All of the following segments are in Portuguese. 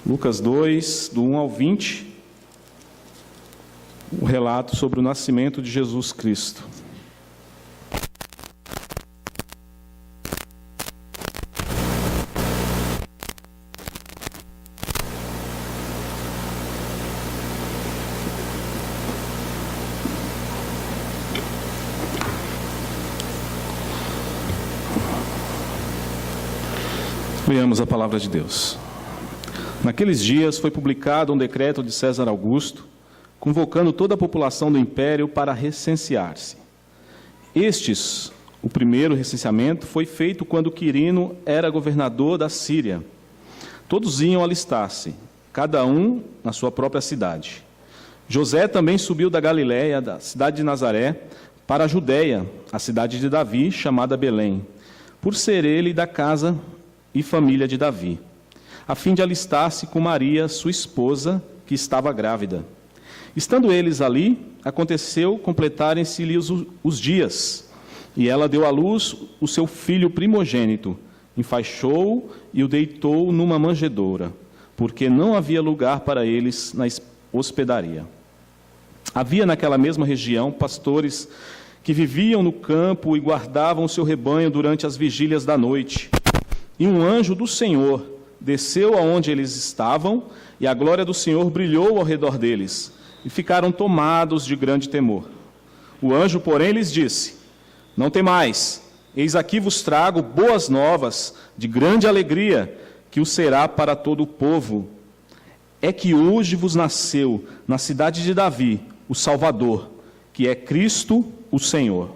Lucas 2, do 1 ao 20, o relato sobre o nascimento de Jesus Cristo. Leamos a palavra de Deus. Naqueles dias foi publicado um decreto de César Augusto, convocando toda a população do império para recensear-se. O primeiro recenseamento foi feito quando Quirino era governador da Síria. Todos iam alistar-se, cada um na sua própria cidade. José também subiu da Galiléia, da cidade de Nazaré, para a Judéia, a cidade de Davi, chamada Belém, por ser ele da casa e família de Davi, a fim de alistar-se com Maria, sua esposa, que estava grávida. Estando eles ali, aconteceu completarem-se-lhe os dias, e ela deu à luz o seu filho primogênito, enfaixou-o e o deitou numa manjedoura, porque não havia lugar para eles na hospedaria. Havia naquela mesma região pastores que viviam no campo e guardavam o seu rebanho durante as vigílias da noite. E um anjo do Senhor desceu aonde eles estavam, e a glória do Senhor brilhou ao redor deles, e ficaram tomados de grande temor. O anjo, porém, lhes disse: Não temais, eis aqui vos trago boas novas, de grande alegria, que o será para todo o povo. É que hoje vos nasceu, na cidade de Davi, o Salvador, que é Cristo o Senhor.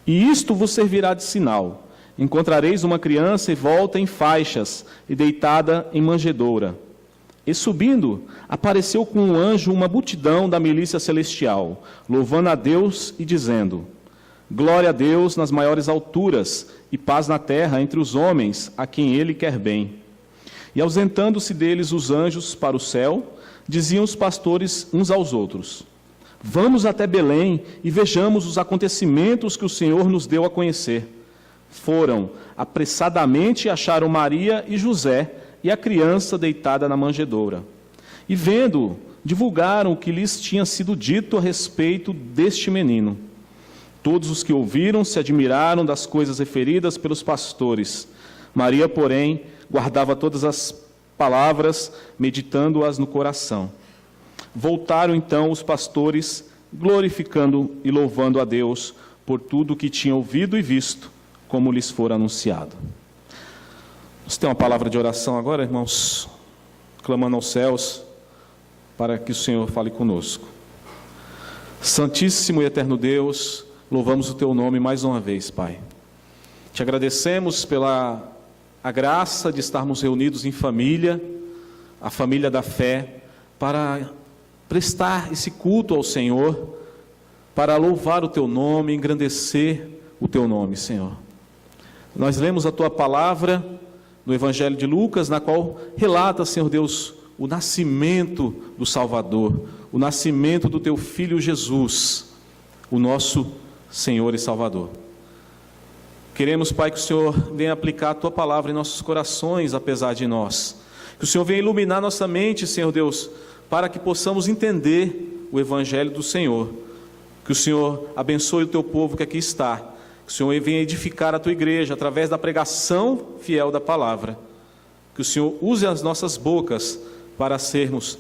E isto vos servirá de sinal: encontrareis uma criança envolta em faixas e deitada em manjedoura. E subindo, apareceu com um anjo uma multidão da milícia celestial, louvando a Deus e dizendo: Glória a Deus nas maiores alturas e paz na terra entre os homens a quem Ele quer bem. E ausentando-se deles os anjos para o céu, diziam os pastores uns aos outros: Vamos até Belém e vejamos os acontecimentos que o Senhor nos deu a conhecer. Foram apressadamente e acharam Maria e José e a criança deitada na manjedoura. E vendo, divulgaram o que lhes tinha sido dito a respeito deste menino. Todos os que ouviram se admiraram das coisas referidas pelos pastores. Maria, porém, guardava todas as palavras, meditando-as no coração. Voltaram então os pastores, glorificando e louvando a Deus por tudo o que tinham ouvido e visto, como lhes for anunciado. Você tem uma palavra de oração agora, irmãos? Clamando aos céus para que o Senhor fale conosco. Santíssimo e eterno Deus, louvamos o Teu nome mais uma vez, Pai. Te agradecemos pela a graça de estarmos reunidos em família, a família da fé, para prestar esse culto ao Senhor, para louvar o Teu nome, engrandecer o Teu nome, Senhor. Nós lemos a Tua palavra no Evangelho de Lucas, na qual relata, Senhor Deus, o nascimento do Salvador, o nascimento do Teu Filho Jesus, o nosso Senhor e Salvador. Queremos, Pai, que o Senhor venha aplicar a Tua palavra em nossos corações, apesar de nós. Que o Senhor venha iluminar nossa mente, Senhor Deus, para que possamos entender o Evangelho do Senhor. Que o Senhor abençoe o Teu povo que aqui está. Que o Senhor venha edificar a Tua igreja através da pregação fiel da palavra. Que o Senhor use as nossas bocas para sermos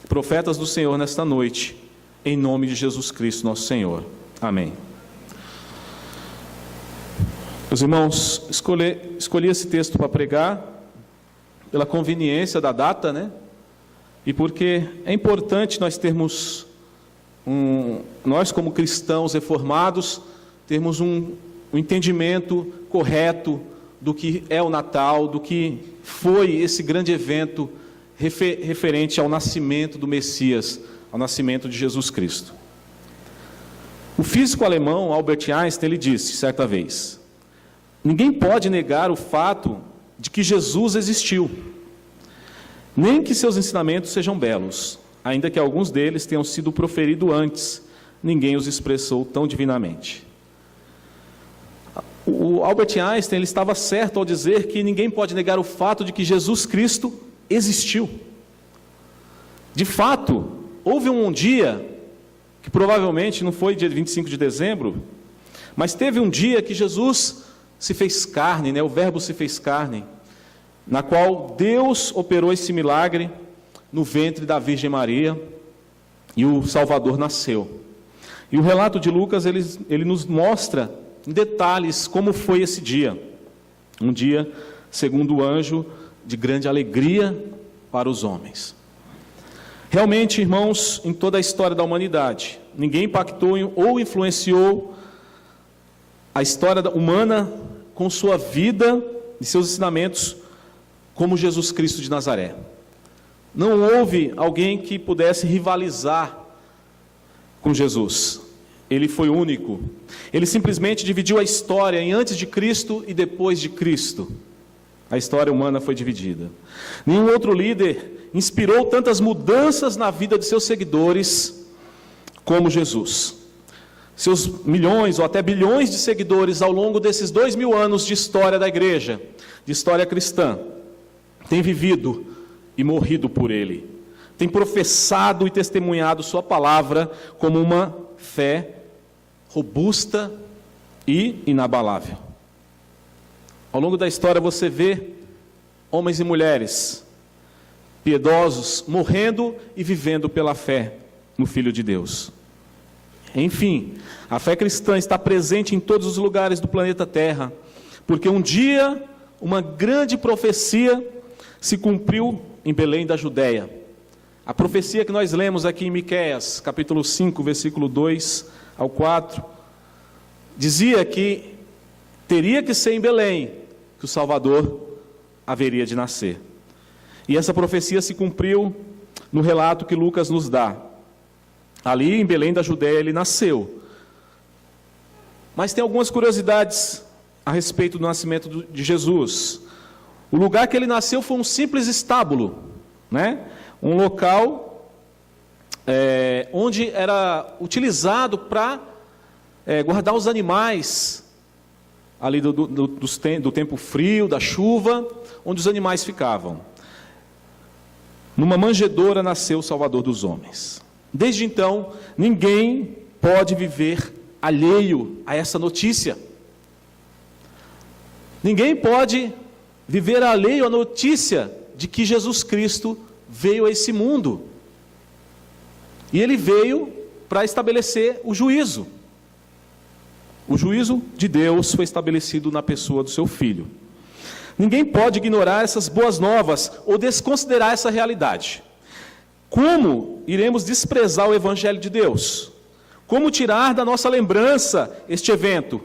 profetas do Senhor nesta noite, em nome de Jesus Cristo, nosso Senhor. Amém. Meus irmãos, escolhi esse texto para pregar pela conveniência da data, né? E porque é importante nós termos, nós como cristãos reformados, termos um entendimento correto do que é o Natal, do que foi esse grande evento referente ao nascimento do Messias, ao nascimento de Jesus Cristo. O físico alemão Albert Einstein, ele disse certa vez: ninguém pode negar o fato de que Jesus existiu, nem que seus ensinamentos sejam belos, ainda que alguns deles tenham sido proferidos antes, ninguém os expressou tão divinamente. O Albert Einstein, ele estava certo ao dizer que ninguém pode negar o fato de que Jesus Cristo existiu. De fato, houve um dia, que provavelmente não foi dia 25 de dezembro, mas teve um dia que Jesus se fez carne, né? O Verbo se fez carne, na qual Deus operou esse milagre no ventre da Virgem Maria, e o Salvador nasceu. E o relato de Lucas, ele nos mostra em detalhes como foi esse dia. Um dia, segundo o anjo, de grande alegria para os homens. Realmente, irmãos, em toda a história da humanidade, ninguém impactou ou influenciou a história humana com sua vida e seus ensinamentos como Jesus Cristo de Nazaré. Não houve alguém que pudesse rivalizar com Jesus. Ele foi único. Ele simplesmente dividiu a história em antes de Cristo e depois de Cristo. A história humana foi dividida. Nenhum outro líder inspirou tantas mudanças na vida de seus seguidores como Jesus. Seus milhões ou até bilhões de seguidores ao longo desses 2000 anos de história da igreja, de história cristã, têm vivido e morrido por ele. Têm professado e testemunhado sua palavra como uma fé robusta e inabalável. Ao longo da história você vê homens e mulheres piedosos morrendo e vivendo pela fé no Filho de Deus. Enfim, a fé cristã está presente em todos os lugares do planeta Terra, porque um dia uma grande profecia se cumpriu em Belém da Judéia. A profecia que nós lemos aqui em Miqueias, capítulo 5, versículo 2 ao 4, dizia que teria que ser em Belém que o Salvador haveria de nascer. E essa profecia se cumpriu no relato que Lucas nos dá. Ali em Belém da Judéia ele nasceu. Mas tem algumas curiosidades a respeito do nascimento de Jesus. O lugar que ele nasceu foi um simples estábulo, né? Um local onde era utilizado para guardar os animais, ali do tempo frio, da chuva, onde os animais ficavam. Numa manjedoura nasceu o Salvador dos homens. Desde então, ninguém pode viver alheio a essa notícia. Ninguém pode viver alheio à notícia de que Jesus Cristo veio a esse mundo. E ele veio para estabelecer o juízo. O juízo de Deus foi estabelecido na pessoa do seu Filho. Ninguém pode ignorar essas boas novas ou desconsiderar essa realidade. Como iremos desprezar o Evangelho de Deus? Como tirar da nossa lembrança este evento?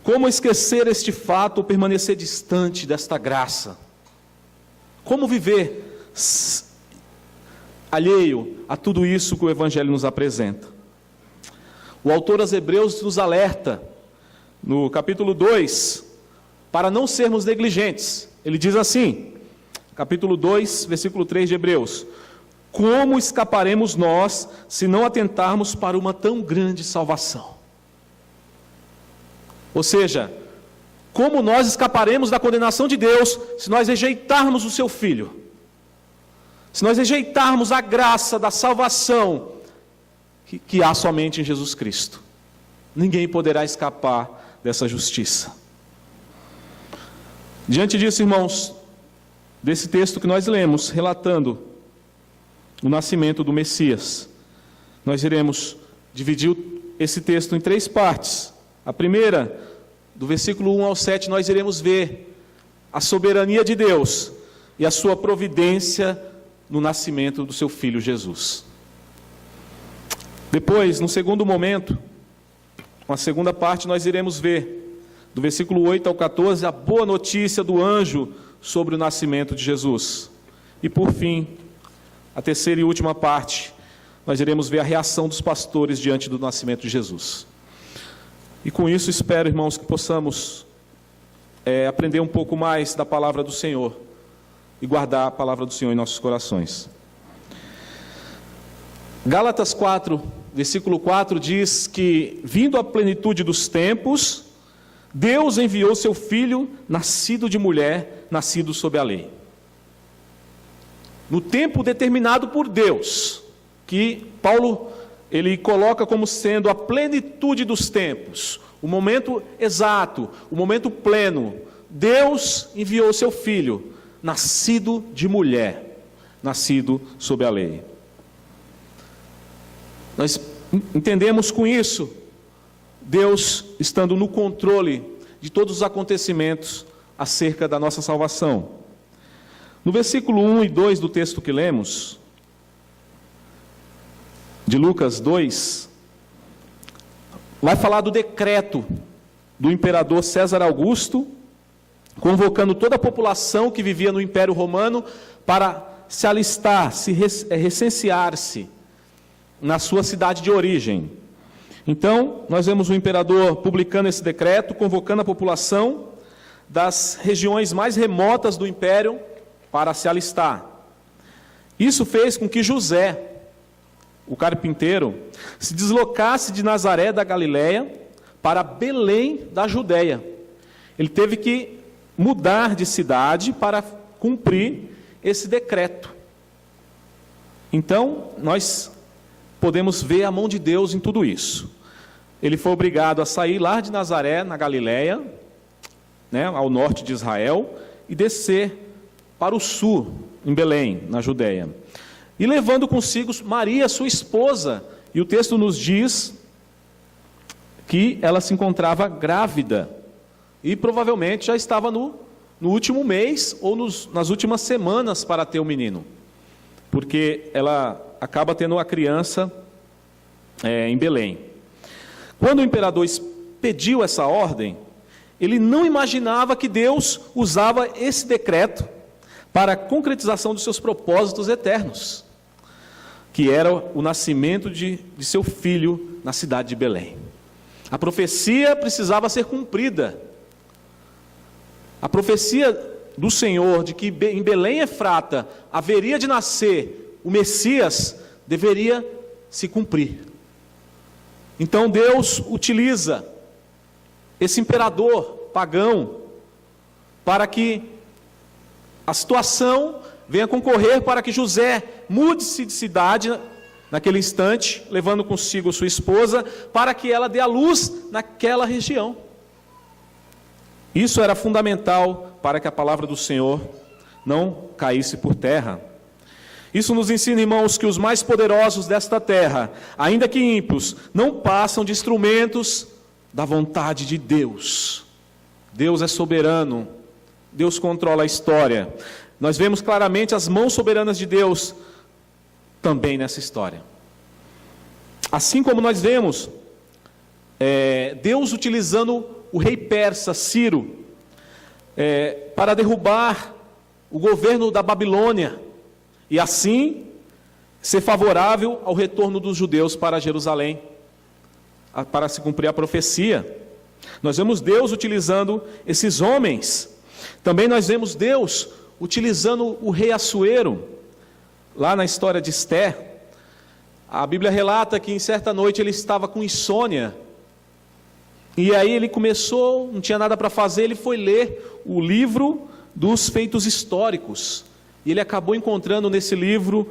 Como esquecer este fato ou permanecer distante desta graça? Como viver alheio a tudo isso que o Evangelho nos apresenta? O autor aos Hebreus nos alerta, no capítulo 2, para não sermos negligentes. Ele diz assim, capítulo 2, versículo 3 de Hebreus: como escaparemos nós se não atentarmos para uma tão grande salvação? Ou seja, como nós escaparemos da condenação de Deus se nós rejeitarmos o seu Filho? Se nós rejeitarmos a graça da salvação que há somente em Jesus Cristo? Ninguém poderá escapar dessa justiça. Diante disso, irmãos, desse texto que nós lemos, relatando o nascimento do Messias, nós iremos dividir esse texto em 3 partes. A primeira, do versículo 1 ao 7, nós iremos ver a soberania de Deus e a sua providência no nascimento do seu Filho Jesus. Depois, no segundo momento, uma segunda parte, nós iremos ver, do versículo 8 ao 14, a boa notícia do anjo sobre o nascimento de Jesus. E por fim, a terceira e última parte, nós iremos ver a reação dos pastores diante do nascimento de Jesus. E com isso espero, irmãos, que possamos aprender um pouco mais da palavra do Senhor e guardar a palavra do Senhor em nossos corações. Gálatas 4, versículo 4 diz que, vindo a plenitude dos tempos, Deus enviou seu Filho, nascido de mulher, nascido sob a lei. no tempo determinado por Deus, que Paulo ele coloca como sendo a plenitude dos tempos, o momento exato, o momento pleno. Deus enviou seu Filho, nascido de mulher, nascido sob a lei. Nós entendemos com isso, Deus estando no controle de todos os acontecimentos acerca da nossa salvação. No versículo 1 e 2 do texto que lemos, de Lucas 2, vai falar do decreto do imperador César Augusto, convocando toda a população que vivia no Império Romano para se alistar, recensear-se na sua cidade de origem. Então, nós vemos o imperador publicando esse decreto, convocando a população das regiões mais remotas do Império para se alistar. Isso fez com que José, o carpinteiro, se deslocasse de Nazaré da Galileia para Belém da Judéia. Ele teve que mudar de cidade para cumprir esse decreto. Então, nós podemos ver a mão de Deus em tudo isso. Ele foi obrigado a sair lá de Nazaré, na Galileia, ao norte de Israel, e descer para o sul, em Belém, na Judéia. E levando consigo Maria, sua esposa, e o texto nos diz que ela se encontrava grávida, e provavelmente já estava no último mês, ou nas últimas semanas para ter o menino, porque ela acaba tendo a criança em Belém. Quando o imperador pediu essa ordem, ele não imaginava que Deus usava esse decreto para a concretização dos seus propósitos eternos, que era o nascimento de seu filho na cidade de Belém. A profecia precisava ser cumprida. A profecia do Senhor de que em Belém Efrata haveria de nascer o Messias deveria se cumprir. Então Deus utiliza esse imperador pagão para que a situação venha concorrer para que José mude-se de cidade naquele instante, levando consigo sua esposa, para que ela dê à luz naquela região. Isso era fundamental para que a palavra do Senhor não caísse por terra. Isso nos ensina, irmãos, que os mais poderosos desta terra, ainda que ímpios, não passam de instrumentos da vontade de Deus. Deus é soberano, Deus controla a história. Nós vemos claramente as mãos soberanas de Deus também nessa história. Assim como nós vemos Deus utilizando o rei persa, Ciro, para derrubar o governo da Babilônia, e assim ser favorável ao retorno dos judeus para Jerusalém, para se cumprir a profecia. Nós vemos Deus utilizando esses homens. Também nós vemos Deus utilizando o rei Assuero, lá na história de Esther. A Bíblia relata que em certa noite ele estava com insônia, e aí ele começou, não tinha nada para fazer, ele foi ler o livro dos feitos históricos, e ele acabou encontrando nesse livro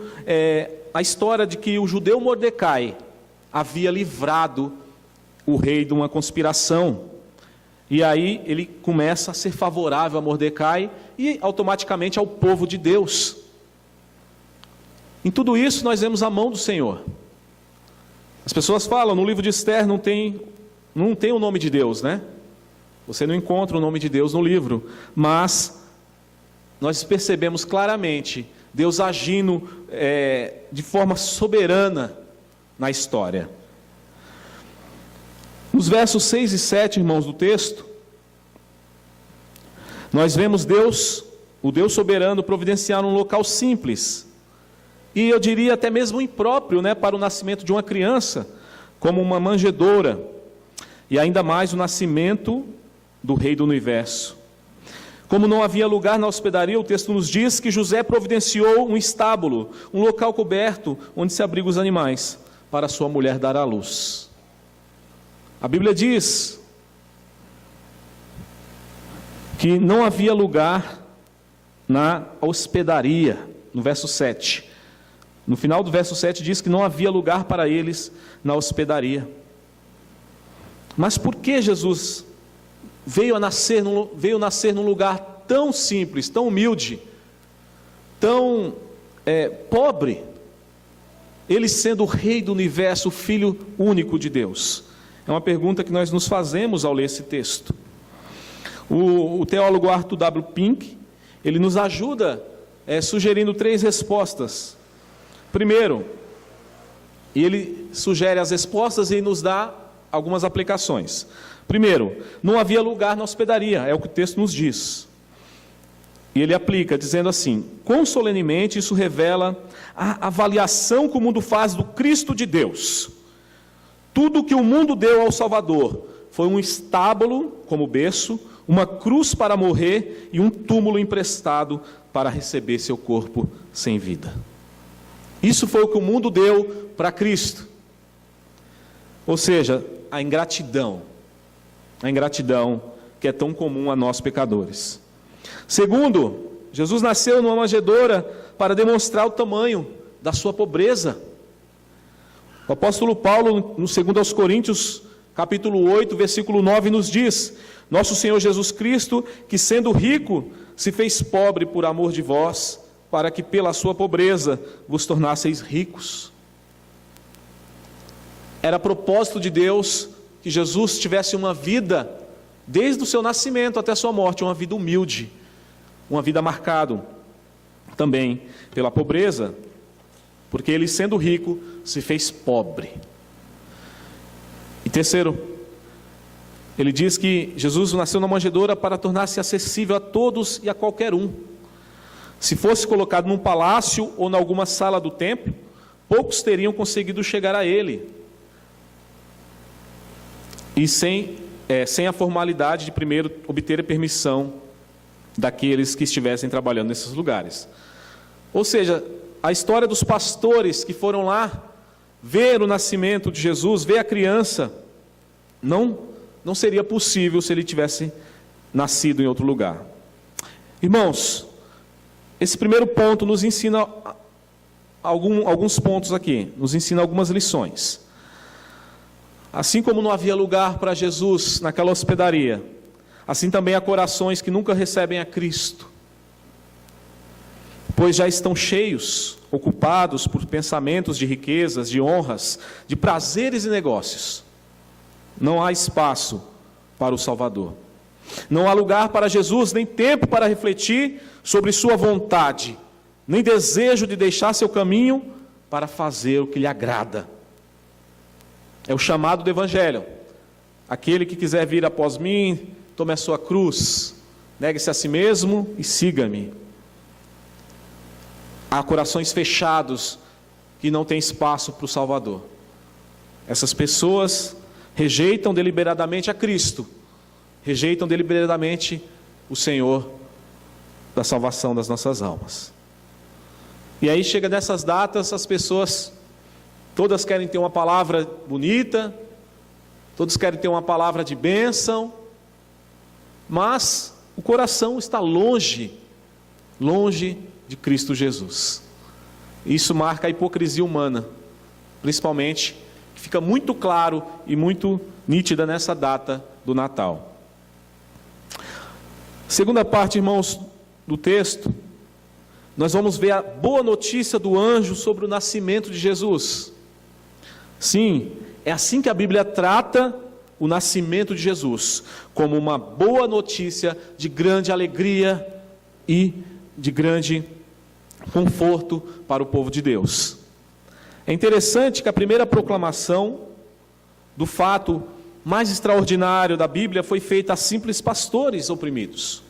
a história de que o judeu Mordecai havia livrado o rei de uma conspiração. E aí ele começa a ser favorável a Mordecai e automaticamente ao povo de Deus. Em tudo isso nós vemos a mão do Senhor. As pessoas falam, no livro de Esther não tem o nome de Deus, né? Você não encontra o nome de Deus no livro, mas nós percebemos claramente Deus agindo de forma soberana na história. Nos versos 6 e 7, irmãos, do texto, nós vemos Deus, o Deus soberano, providenciar um local simples, e eu diria até mesmo impróprio, para o nascimento de uma criança, como uma manjedoura, e ainda mais o nascimento do Rei do Universo. Como não havia lugar na hospedaria, o texto nos diz que José providenciou um estábulo, um local coberto, onde se abrigam os animais, para sua mulher dar à luz. A Bíblia diz que não havia lugar na hospedaria. no verso 7. No final do verso 7 diz que não havia lugar para eles na hospedaria. Mas por que Jesus veio nascer num lugar tão simples, tão humilde, tão pobre, ele sendo o Rei do universo, o Filho único de Deus? É uma pergunta que nós nos fazemos ao ler esse texto. O teólogo Arthur W. Pink, ele nos ajuda sugerindo 3 respostas. Primeiro, ele sugere as respostas e nos dá algumas aplicações. Primeiro, não havia lugar na hospedaria, é o que o texto nos diz. E ele aplica, dizendo assim: quão solenemente isso revela a avaliação que o mundo faz do Cristo de Deus. Tudo que o mundo deu ao Salvador foi um estábulo como berço, uma cruz para morrer e um túmulo emprestado para receber seu corpo sem vida. Isso foi o que o mundo deu para Cristo. Ou seja, a ingratidão que é tão comum a nós pecadores. Segundo, Jesus nasceu numa manjedoura para demonstrar o tamanho da sua pobreza. O apóstolo Paulo, no 2 Coríntios, capítulo 8, versículo 9, nos diz: nosso Senhor Jesus Cristo, que sendo rico, se fez pobre por amor de vós, para que pela sua pobreza vos tornasseis ricos. Era propósito de Deus que Jesus tivesse uma vida, desde o seu nascimento até a sua morte, uma vida humilde, uma vida marcada também pela pobreza, porque ele, sendo rico, se fez pobre. E terceiro, ele diz que Jesus nasceu na manjedoura para tornar-se acessível a todos e a qualquer um. Se fosse colocado num palácio ou em alguma sala do templo, poucos teriam conseguido chegar a ele. E sem a formalidade de primeiro obter a permissão daqueles que estivessem trabalhando nesses lugares. Ou seja, a história dos pastores que foram lá ver o nascimento de Jesus, ver a criança, não seria possível se ele tivesse nascido em outro lugar. Irmãos, esse primeiro ponto nos ensina alguns pontos aqui, nos ensina algumas lições. Assim como não havia lugar para Jesus naquela hospedaria, assim também há corações que nunca recebem a Cristo, pois já estão cheios, ocupados por pensamentos de riquezas, de honras, de prazeres e negócios. Não há espaço para o Salvador. Não há lugar para Jesus, nem tempo para refletir sobre sua vontade, nem desejo de deixar seu caminho para fazer o que lhe agrada. É o chamado do Evangelho. Aquele que quiser vir após mim, tome a sua cruz, negue-se a si mesmo e siga-me. Há corações fechados que não têm espaço para o Salvador. Essas pessoas rejeitam deliberadamente a Cristo, rejeitam deliberadamente o Senhor da salvação das nossas almas. E aí chega nessas datas, as pessoas todas querem ter uma palavra bonita, todos querem ter uma palavra de bênção, mas o coração está longe de Cristo Jesus. Isso marca a hipocrisia humana, principalmente, que fica muito claro e muito nítida nessa data do Natal. Segunda parte, irmãos, do texto, nós vamos ver a boa notícia do anjo sobre o nascimento de Jesus. Sim, é assim que a Bíblia trata o nascimento de Jesus, como uma boa notícia de grande alegria e de grande conforto para o povo de Deus. É interessante que a primeira proclamação do fato mais extraordinário da Bíblia foi feita a simples pastores oprimidos.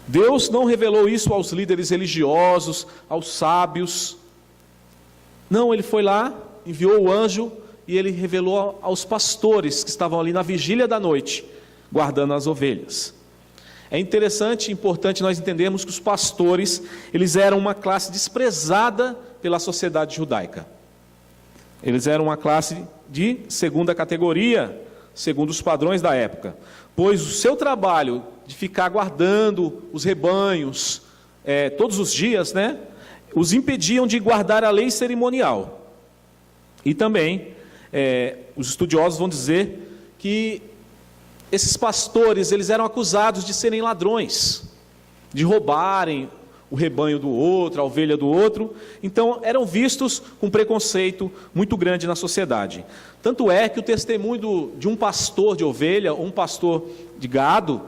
Deus não revelou isso aos líderes religiosos, aos sábios. Não, ele foi lá, enviou o anjo e ele revelou aos pastores que estavam ali na vigília da noite, guardando as ovelhas. É interessante e importante nós entendermos que os pastores, eles eram uma classe desprezada pela sociedade judaica. Eles eram uma classe de segunda categoria, segundo os padrões da época, pois o seu trabalho de ficar guardando os rebanhos, todos os dias, né, os impediam de guardar a lei cerimonial. E também, os estudiosos vão dizer que esses pastores, eles eram acusados de serem ladrões, de roubarem o rebanho do outro, a ovelha do outro. Então, eram vistos com preconceito muito grande na sociedade. Tanto é que o testemunho de um pastor de ovelha, ou um pastor de gado,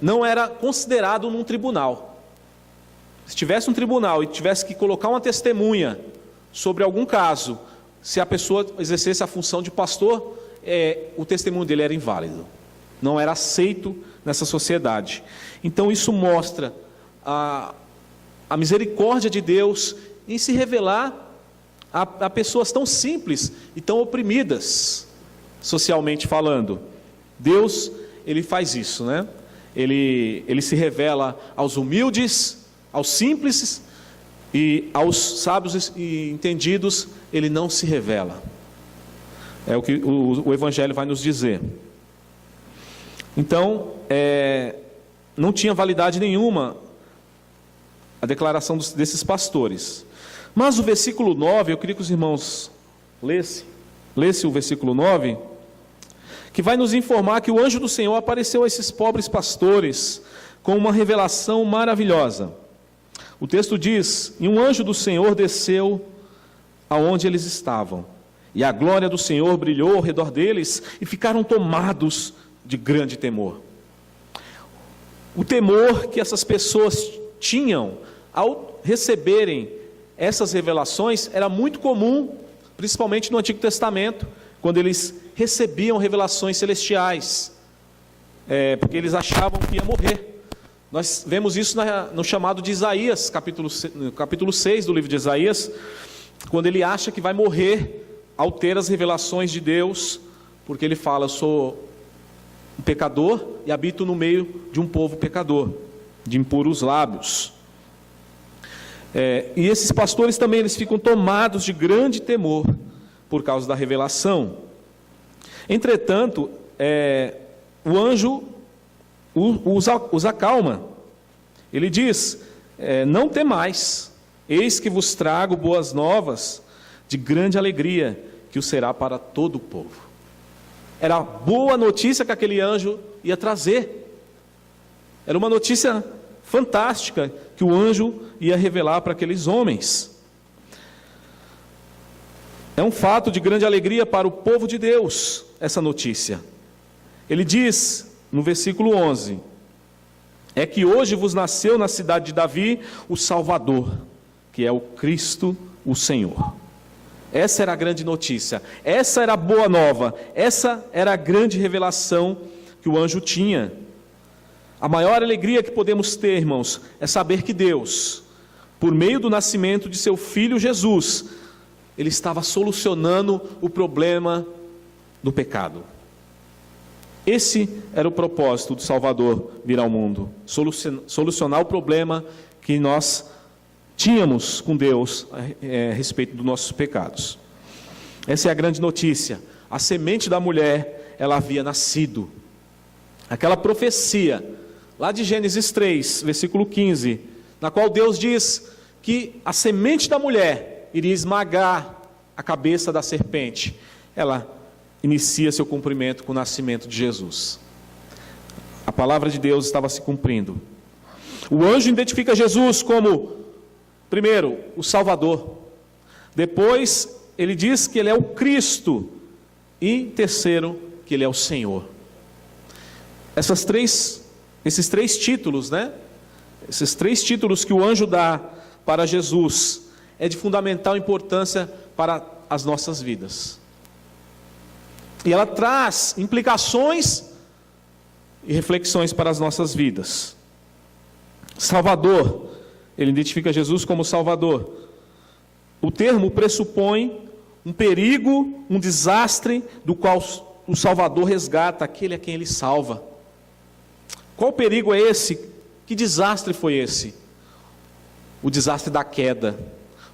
não era considerado num tribunal. Se tivesse um tribunal e tivesse que colocar uma testemunha sobre algum caso, se a pessoa exercesse a função de pastor, o testemunho dele era inválido, não era aceito nessa sociedade. Então isso mostra a misericórdia de Deus em se revelar a pessoas tão simples e tão oprimidas, socialmente falando. Deus, Ele faz isso, né? Ele se revela aos humildes, aos simples, e aos sábios e entendidos, Ele não se revela. É o que o Evangelho vai nos dizer. Então, não tinha validade nenhuma a declaração desses pastores. Mas o versículo 9, eu queria que os irmãos lesse o versículo 9, que vai nos informar que o anjo do Senhor apareceu a esses pobres pastores com uma revelação maravilhosa. O texto diz: e um anjo do Senhor desceu aonde eles estavam, e a glória do Senhor brilhou ao redor deles, e ficaram tomados de grande temor. O temor que essas pessoas tinham ao receberem essas revelações era muito comum, principalmente no Antigo Testamento, quando eles recebiam revelações celestiais, porque eles achavam que ia morrer. Nós vemos isso no chamado de Isaías, capítulo 6 do livro de Isaías, quando ele acha que vai morrer ao ter as revelações de Deus, porque ele fala: eu sou um pecador e habito no meio de um povo pecador, de impuros lábios. E esses pastores também, eles ficam tomados de grande temor por causa da revelação. Entretanto, o anjo os acalma. Ele diz: não temais, eis que vos trago boas novas de grande alegria, que o será para todo o povo. Era a boa notícia que aquele anjo ia trazer. Era uma notícia fantástica que o anjo ia revelar para aqueles homens. É um fato de grande alegria para o povo de Deus, essa notícia. Ele diz no versículo 11: é que hoje vos nasceu na cidade de Davi o Salvador, que é o Cristo, o Senhor. Essa era a grande notícia, essa era a boa nova, essa era a grande revelação que o anjo tinha. A maior alegria que podemos ter, irmãos, é saber que Deus, por meio do nascimento de seu Filho Jesus, Ele estava solucionando o problema do pecado. Esse era o propósito do Salvador vir ao mundo, solucionar o problema que nós tínhamos com Deus a respeito dos nossos pecados. Essa é a grande notícia. A semente da mulher, ela havia nascido. Aquela profecia, lá de Gênesis 3, versículo 15, na qual Deus diz que a semente da mulher iria esmagar a cabeça da serpente, ela inicia seu cumprimento com o nascimento de Jesus. A palavra de Deus estava se cumprindo. O anjo identifica Jesus como, primeiro, o Salvador. Depois, ele diz que ele é o Cristo. E terceiro, que ele é o Senhor. Esses três títulos, né? Esses três títulos que o anjo dá para Jesus é de fundamental importância para as nossas vidas. E ela traz implicações e reflexões para as nossas vidas. Salvador, ele identifica Jesus como Salvador. O termo pressupõe um perigo, um desastre, do qual o Salvador resgata aquele a quem ele salva. Qual perigo é esse? Que desastre foi esse? O desastre da queda.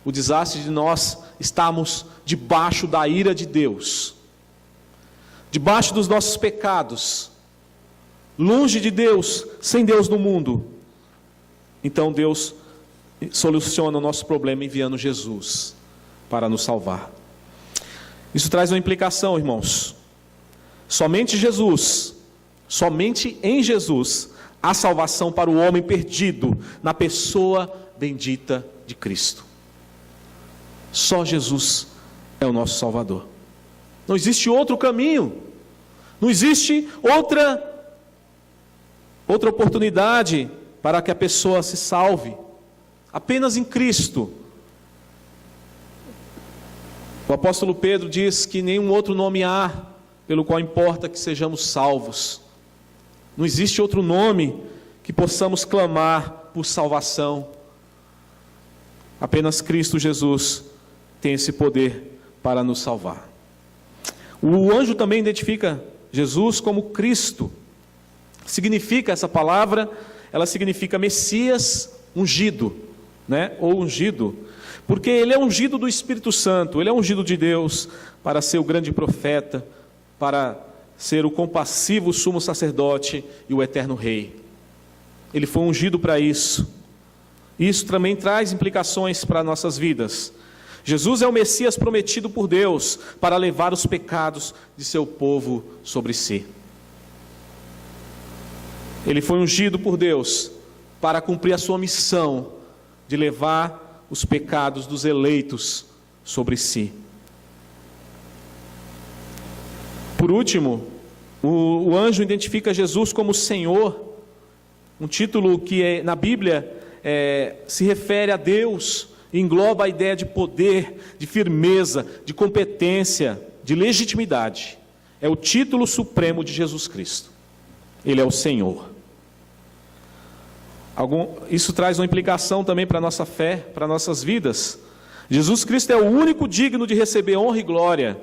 O desastre de nós estarmos debaixo da ira de Deus. Debaixo dos nossos pecados. Longe de Deus, sem Deus no mundo. Então Deus soluciona o nosso problema enviando Jesus para nos salvar. Isso traz uma implicação, irmãos. Somente em Jesus, há salvação para o homem perdido, na pessoa bendita de Cristo. Só Jesus é o nosso Salvador. Não existe outro caminho, não existe outra oportunidade para que a pessoa se salve. Apenas em Cristo. O apóstolo Pedro diz que nenhum outro nome há pelo qual importa que sejamos salvos. Não existe outro nome que possamos clamar por salvação. Apenas Cristo Jesus tem esse poder para nos salvar. O anjo também identifica Jesus como Cristo. Significa essa palavra, ela significa Messias ungido, né? Ou ungido, porque ele é ungido do Espírito Santo, ele é ungido de Deus para ser o grande profeta, para ser o compassivo sumo sacerdote e o eterno rei. Ele foi ungido para isso. Isso também traz implicações para nossas vidas. Jesus é o Messias prometido por Deus para levar os pecados de seu povo sobre si. Ele foi ungido por Deus para cumprir a sua missão de levar os pecados dos eleitos sobre si. Por último, o anjo identifica Jesus como Senhor, um título que na Bíblia se refere a Deus, engloba a ideia de poder, de firmeza, de competência, de legitimidade. É o título supremo de Jesus Cristo. Ele é o Senhor. Isso traz uma implicação também para a nossa fé, para nossas vidas. Jesus Cristo é o único digno de receber honra e glória,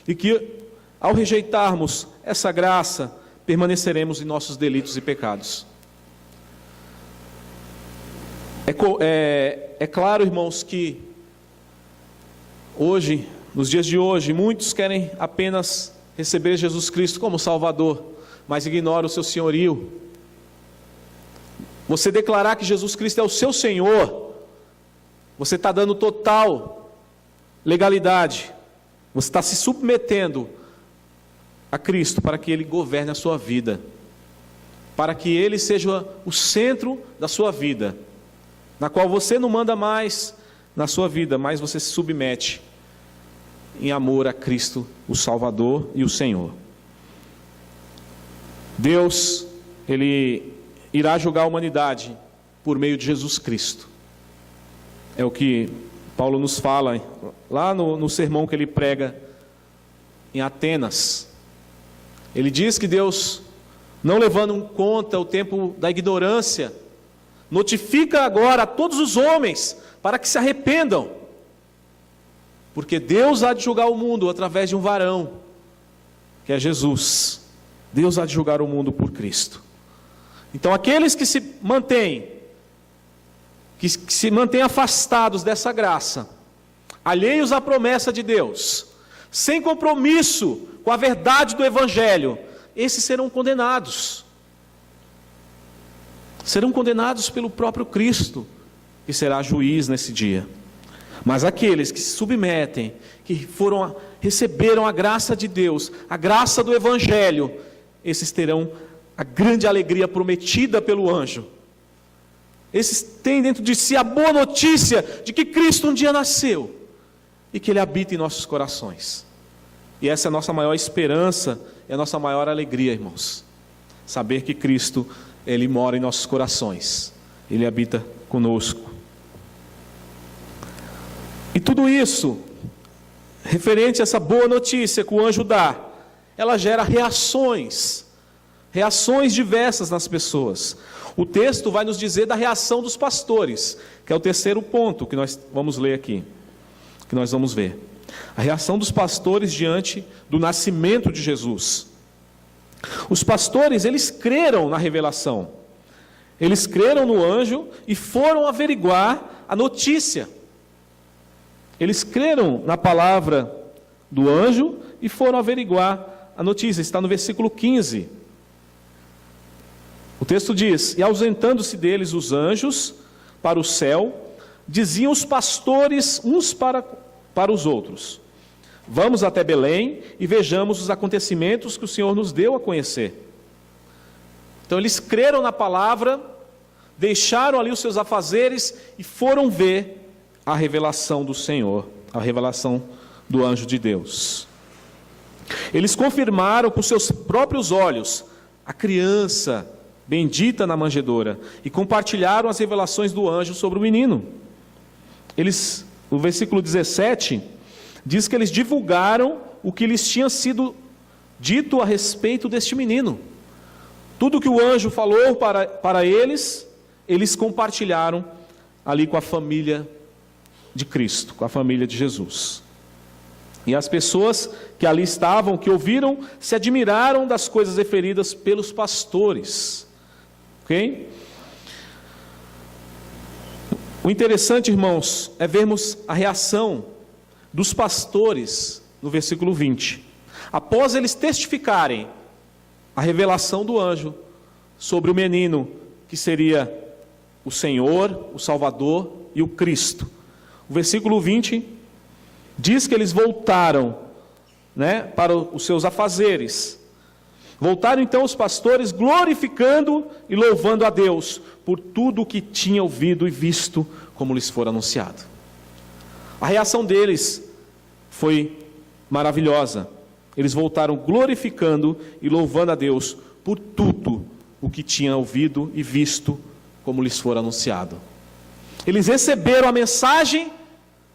e que, ao rejeitarmos essa graça, permaneceremos em nossos delitos e pecados. É claro, irmãos, que hoje, nos dias de hoje, muitos querem apenas receber Jesus Cristo como Salvador, mas ignoram o seu senhorio. Você declarar que Jesus Cristo é o seu Senhor, você está dando total legalidade, você está se submetendo a Cristo para que Ele governe a sua vida, para que Ele seja o centro da sua vida, na qual você não manda mais na sua vida, mas você se submete em amor a Cristo, o Salvador e o Senhor. Deus, Ele irá julgar a humanidade por meio de Jesus Cristo. É o que Paulo nos fala lá no sermão que ele prega em Atenas. Ele diz que Deus, não levando em conta o tempo da ignorância, notifica agora a todos os homens para que se arrependam, porque Deus há de julgar o mundo através de um varão, que é Jesus. Deus há de julgar o mundo por Cristo. Então aqueles que se mantêm afastados dessa graça, alheios à promessa de Deus, sem compromisso com a verdade do Evangelho, esses serão condenados. Serão condenados pelo próprio Cristo, que será juiz nesse dia. Mas aqueles que se submetem, que receberam a graça de Deus, a graça do Evangelho, esses terão a grande alegria prometida pelo anjo. Esses têm dentro de si a boa notícia de que Cristo um dia nasceu e que Ele habita em nossos corações. E essa é a nossa maior esperança, é a nossa maior alegria, irmãos. Saber que Cristo, Ele mora em nossos corações, Ele habita conosco. E tudo isso, referente a essa boa notícia que o anjo dá, ela gera reações diversas nas pessoas. O texto vai nos dizer da reação dos pastores, que é o terceiro ponto que nós vamos ler aqui, que nós vamos ver. A reação dos pastores diante do nascimento de Jesus. Os pastores, eles creram na revelação, eles creram no anjo e foram averiguar a notícia. Eles creram na palavra do anjo e foram averiguar a notícia. Está no versículo 15. O texto diz: e ausentando-se deles os anjos, para o céu, diziam os pastores uns para os outros: vamos até Belém e vejamos os acontecimentos que o Senhor nos deu a conhecer. Então eles creram na palavra, deixaram ali os seus afazeres e foram ver a revelação do Senhor, a revelação do anjo de Deus. Eles confirmaram com seus próprios olhos a criança bendita na manjedoura e compartilharam as revelações do anjo sobre o menino. O versículo 17 diz que eles divulgaram o que lhes tinha sido dito a respeito deste menino. Tudo que o anjo falou para eles, eles compartilharam ali com a família de Cristo, com a família de Jesus. E as pessoas que ali estavam, que ouviram, se admiraram das coisas referidas pelos pastores. Ok? O interessante, irmãos, é vermos a reação dos pastores no versículo 20. Após eles testificarem a revelação do anjo sobre o menino que seria o Senhor, o Salvador e o Cristo. O versículo 20 diz que eles voltaram, para os seus afazeres. Voltaram então os pastores glorificando e louvando a Deus por tudo o que tinha ouvido e visto como lhes for anunciado. A reação deles foi maravilhosa. Eles voltaram glorificando e louvando a Deus por tudo o que tinha ouvido e visto como lhes for anunciado. Eles receberam a mensagem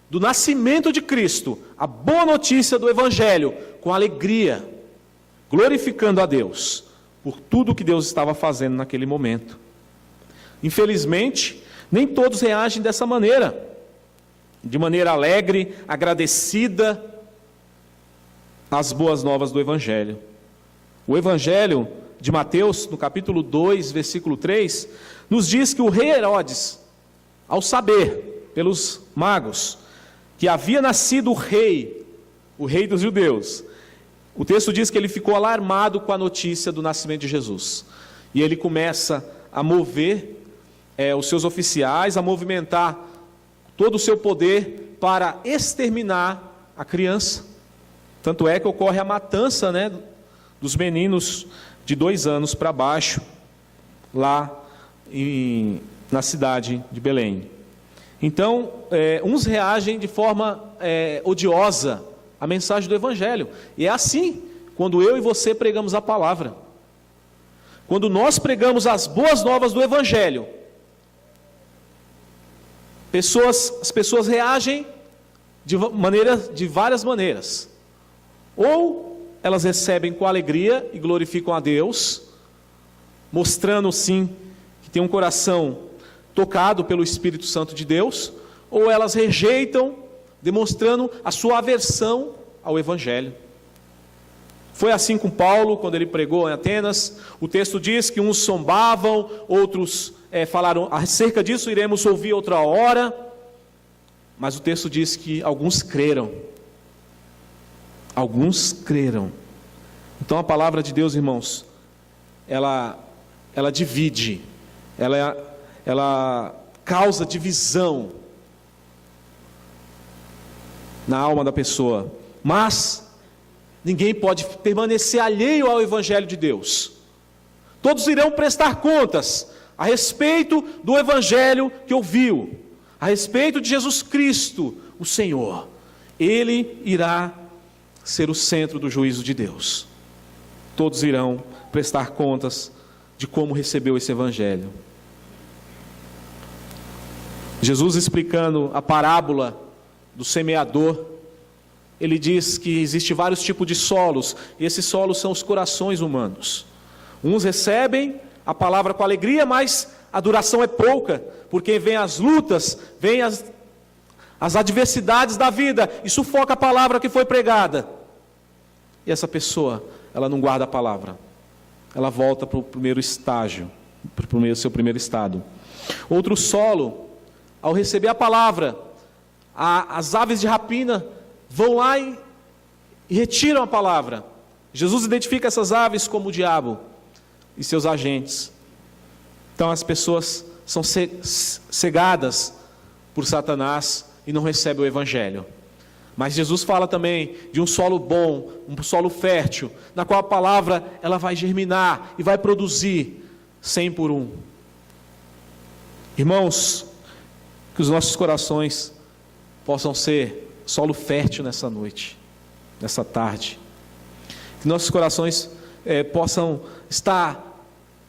do nascimento de Cristo, a boa notícia do Evangelho, com alegria, glorificando a Deus por tudo que Deus estava fazendo naquele momento. Infelizmente, nem todos reagem dessa maneira, de maneira alegre, agradecida às boas novas do Evangelho. O Evangelho de Mateus, no capítulo 2, versículo 3, nos diz que o rei Herodes, ao saber pelos magos que havia nascido o rei dos judeus, o texto diz que ele ficou alarmado com a notícia do nascimento de Jesus. E ele começa a mover os seus oficiais, a movimentar todo o seu poder para exterminar a criança. Tanto é que ocorre a matança, dos meninos de 2 anos para baixo, lá na cidade de Belém. Então, uns reagem de forma odiosa à mensagem do Evangelho. E é assim, quando eu e você pregamos a palavra. Quando nós pregamos as boas novas do Evangelho, as pessoas reagem de várias maneiras. Ou elas recebem com alegria e glorificam a Deus, mostrando sim que tem um coração tocado pelo Espírito Santo de Deus, ou elas rejeitam, demonstrando a sua aversão ao Evangelho. Foi assim com Paulo, quando ele pregou em Atenas. O texto diz que uns zombavam, outros falaram: acerca disso iremos ouvir outra hora. Mas o texto diz que alguns creram. Alguns creram. Então a palavra de Deus, irmãos, ela divide, ela causa divisão na alma da pessoa. Mas ninguém pode permanecer alheio ao Evangelho de Deus. Todos irão prestar contas a respeito do Evangelho que ouviu, a respeito de Jesus Cristo, o Senhor. Ele irá ser o centro do juízo de Deus. Todos irão prestar contas de como recebeu esse Evangelho. Jesus, explicando a parábola do semeador, ele diz que existe vários tipos de solos, e esses solos são os corações humanos. Uns recebem a palavra com alegria, mas a duração é pouca, porque vem as lutas, vem as adversidades da vida, e sufoca a palavra que foi pregada. E essa pessoa, ela não guarda a palavra, ela volta para o primeiro estágio, para o seu primeiro estado. Outro solo, ao receber a palavra, as aves de rapina vão lá e retiram a palavra. Jesus identifica essas aves como o diabo e seus agentes. Então as pessoas são cegadas por Satanás e não recebem o Evangelho. Mas Jesus fala também de um solo bom, um solo fértil, na qual a palavra ela vai germinar e vai produzir 100 por 1. Irmãos, que os nossos corações possam ser solo fértil nessa noite, nessa tarde. Que nossos corações possam estar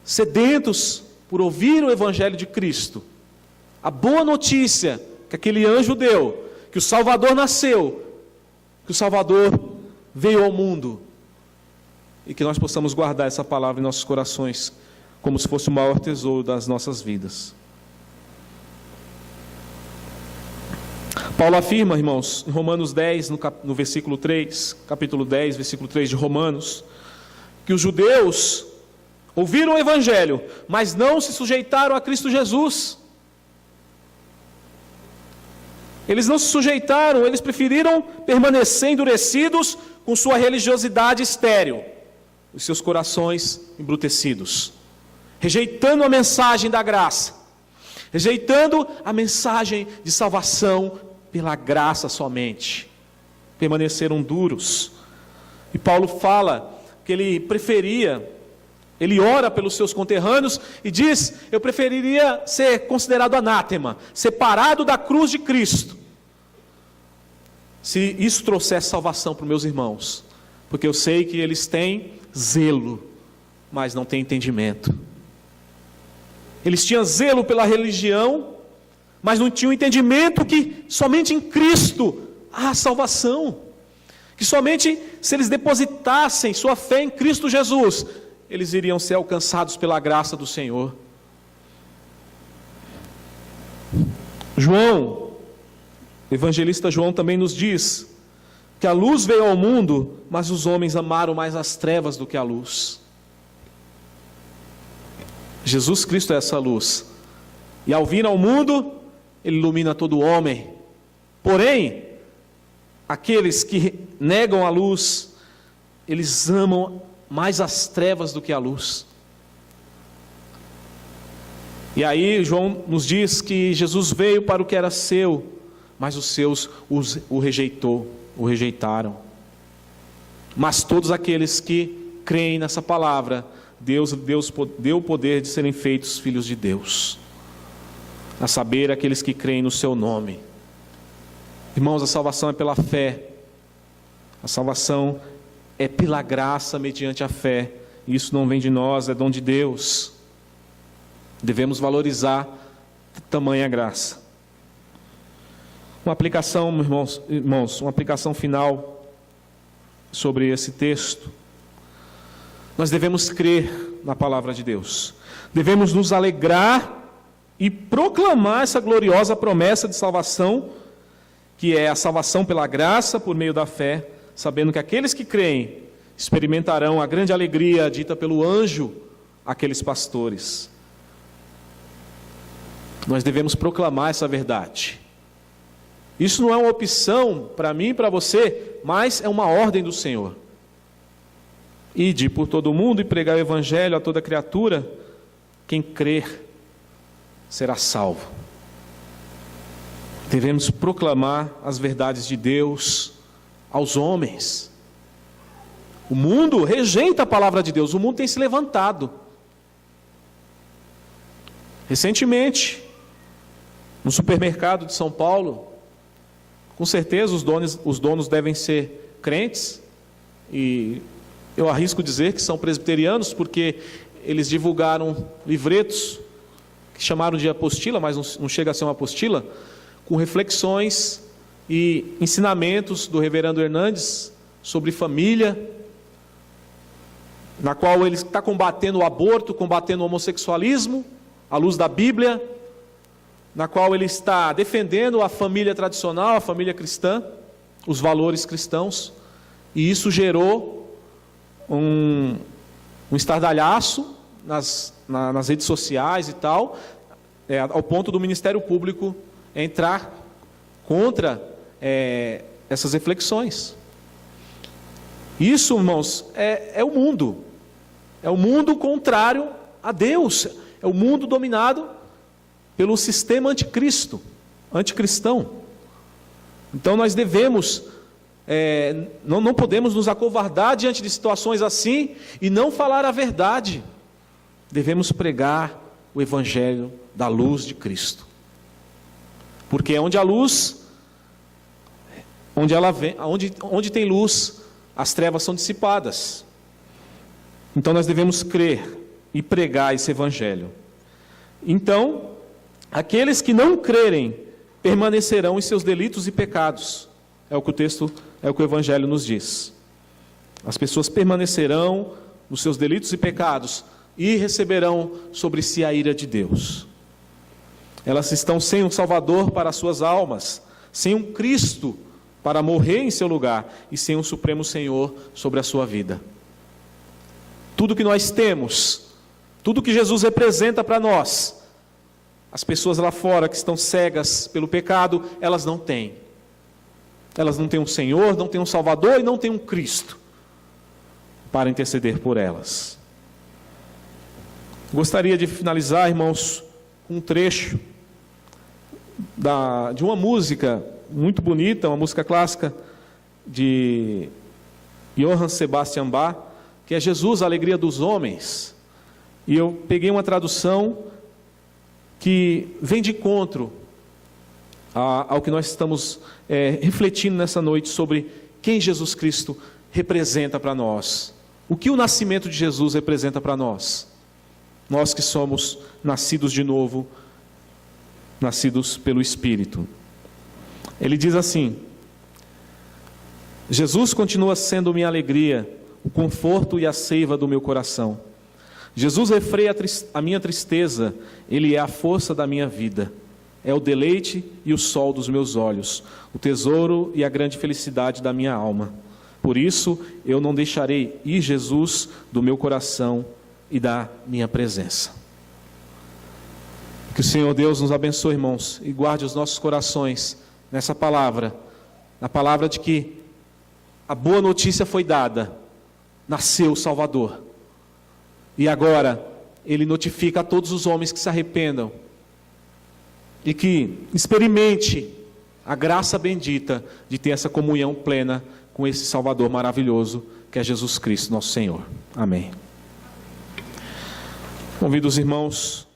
sedentos por ouvir o Evangelho de Cristo. A boa notícia que aquele anjo deu, que o Salvador nasceu, que o Salvador veio ao mundo, e que nós possamos guardar essa palavra em nossos corações, como se fosse o maior tesouro das nossas vidas. Paulo afirma, irmãos, em Romanos 10, no versículo 3, capítulo 10, versículo 3 de Romanos, que os judeus ouviram o Evangelho, mas não se sujeitaram a Cristo Jesus. Eles não se sujeitaram, eles preferiram permanecer endurecidos com sua religiosidade estéril, os seus corações embrutecidos, rejeitando a mensagem da graça, rejeitando a mensagem de salvação pela graça somente. Permaneceram duros. E Paulo fala que ele ora pelos seus conterrâneos e diz: eu preferiria ser considerado anátema, separado da cruz de Cristo, se isso trouxesse salvação para os meus irmãos, porque eu sei que eles têm zelo, mas não têm entendimento. Eles tinham zelo pela religião, mas não tinham entendimento que somente em Cristo há salvação, que somente se eles depositassem sua fé em Cristo Jesus, eles iriam ser alcançados pela graça do Senhor. João, o evangelista João também nos diz que a luz veio ao mundo, mas os homens amaram mais as trevas do que a luz. Jesus Cristo é essa luz, e ao vir ao mundo, Ele ilumina todo homem. Porém, aqueles que negam a luz, eles amam mais as trevas do que a luz. E aí João nos diz que Jesus veio para o que era seu, mas os seus o rejeitaram. Mas todos aqueles que creem nessa palavra, Deus deu o poder de serem feitos filhos de Deus, a saber, aqueles que creem no seu nome. Irmãos, a salvação é pela fé, a salvação é pela graça mediante a fé. Isso não vem de nós, é dom de Deus. Devemos valorizar tamanha graça. Uma aplicação, irmãos, uma aplicação final sobre esse texto. Nós devemos crer na palavra de Deus. Devemos nos alegrar e proclamar essa gloriosa promessa de salvação, que é a salvação pela graça por meio da fé, sabendo que aqueles que creem experimentarão a grande alegria dita pelo anjo àqueles pastores. Nós devemos proclamar essa verdade. Isso não é uma opção para mim e para você, mas é uma ordem do Senhor. Ide por todo o mundo e pregar o evangelho a toda criatura. Quem crer será salvo. Devemos proclamar as verdades de Deus aos homens. O mundo rejeita a palavra de Deus, o mundo tem se levantado. Recentemente, no supermercado de São Paulo, com certeza os donos devem ser crentes, e eu arrisco dizer que são presbiterianos, porque eles divulgaram livretos que chamaram de apostila, mas não chega a ser uma apostila, com reflexões e ensinamentos do reverendo Hernandes sobre família, na qual ele está combatendo o aborto, combatendo o homossexualismo, à luz da Bíblia, na qual ele está defendendo a família tradicional, a família cristã, os valores cristãos, e isso gerou um estardalhaço nas redes sociais e tal, ao ponto do Ministério Público entrar contra essas reflexões. Isso, irmãos, é o mundo contrário a Deus, é o mundo dominado pelo sistema anticristo, anticristão. Então nós devemos, não podemos nos acovardar diante de situações assim e não falar a verdade. Devemos pregar o evangelho da luz de Cristo. Porque onde há luz, onde tem luz, as trevas são dissipadas. Então nós devemos crer e pregar esse evangelho. Então, aqueles que não crerem permanecerão em seus delitos e pecados. É o que o evangelho nos diz. As pessoas permanecerão nos seus delitos e pecados e receberão sobre si a ira de Deus. Elas estão sem um Salvador para as suas almas, sem um Cristo para morrer em seu lugar e sem um Supremo Senhor sobre a sua vida. Tudo que nós temos, tudo que Jesus representa para nós, as pessoas lá fora que estão cegas pelo pecado, elas não têm. Elas não têm um Senhor, não têm um Salvador e não têm um Cristo para interceder por elas. Gostaria de finalizar, irmãos, com um trecho de uma música muito bonita, uma música clássica de Johann Sebastian Bach, que é Jesus, a Alegria dos Homens. E eu peguei uma tradução que vem de encontro ao que nós estamos refletindo nessa noite sobre quem Jesus Cristo representa para nós. O que o nascimento de Jesus representa para nós? Nós que somos nascidos de novo, nascidos pelo Espírito. Ele diz assim: Jesus continua sendo minha alegria, o conforto e a seiva do meu coração. Jesus refreia a minha tristeza, Ele é a força da minha vida, é o deleite e o sol dos meus olhos, o tesouro e a grande felicidade da minha alma. Por isso eu não deixarei ir Jesus do meu coração e da minha presença. Que o Senhor Deus nos abençoe, irmãos, e guarde os nossos corações nessa palavra, na palavra de que a boa notícia foi dada, nasceu o Salvador. E agora, Ele notifica a todos os homens que se arrependam e que experimente a graça bendita de ter essa comunhão plena com esse Salvador maravilhoso, que é Jesus Cristo, nosso Senhor. Amém. Convido os irmãos